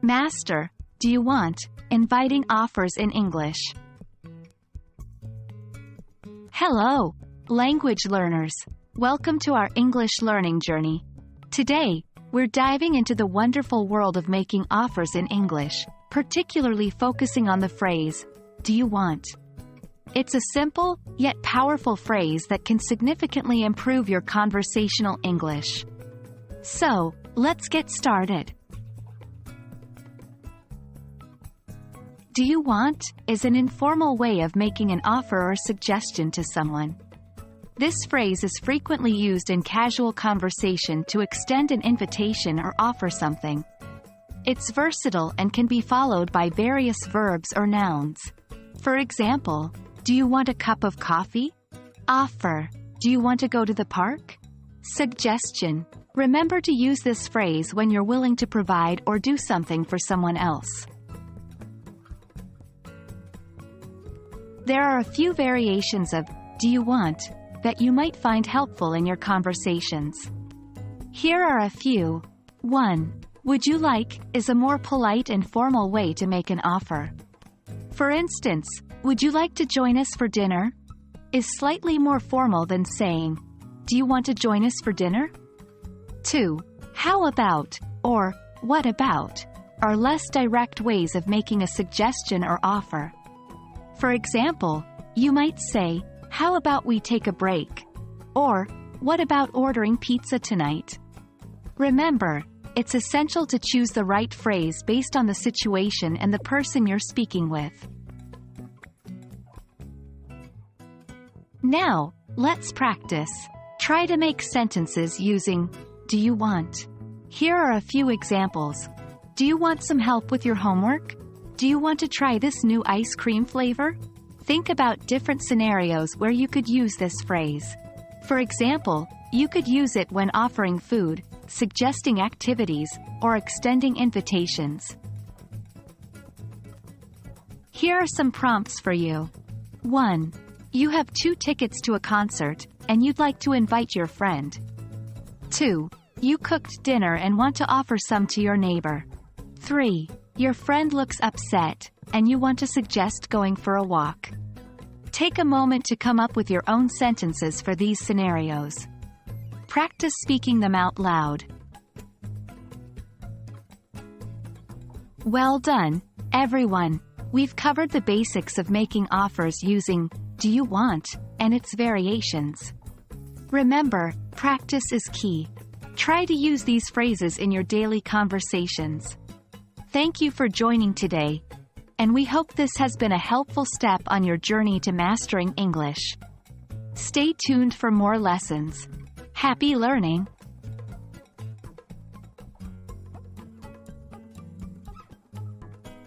Master, do you want? Inviting offers in English. Hello, language learners. Welcome to our English learning journey. Today, we're diving into the wonderful world of making offers in English, particularly focusing on the phrase, do you want? It's a simple, yet powerful phrase that can significantly improve your conversational English. So, let's get started. Do you want? Is an informal way of making an offer or suggestion to someone. This phrase is frequently used in casual conversation to extend an invitation or offer something. It's versatile and can be followed by various verbs or nouns. For example, do you want a cup of coffee? Offer. Do you want to go to the park? Suggestion. Remember to use this phrase when you're willing to provide or do something for someone else. There are a few variations of do you want that you might find helpful in your conversations. Here are a few. 1. Would you like is a more polite and formal way to make an offer. For instance, would you like to join us for dinner? Is slightly more formal than saying, do you want to join us for dinner? 2. How about, or what about, are less direct ways of making a suggestion or offer. For example, you might say, how about we take a break? Or, what about ordering pizza tonight? Remember, it's essential to choose the right phrase based on the situation and the person you're speaking with. Now, let's practice. Try to make sentences using, do you want? Here are a few examples. Do you want some help with your homework? Do you want to try this new ice cream flavor? Think about different scenarios where you could use this phrase. For example, you could use it when offering food, suggesting activities, or extending invitations. Here are some prompts for you. 1. You have 2 tickets to a concert, and you'd like to invite your friend. 2. You cooked dinner and want to offer some to your neighbor. 3. Your friend looks upset, and you want to suggest going for a walk. Take a moment to come up with your own sentences for these scenarios. Practice speaking them out loud. Well done, everyone. We've covered the basics of making offers using do you want and its variations. Remember, practice is key. Try to use these phrases in your daily conversations. Thank you for joining today, and we hope this has been a helpful step on your journey to mastering English. Stay tuned for more lessons. Happy learning!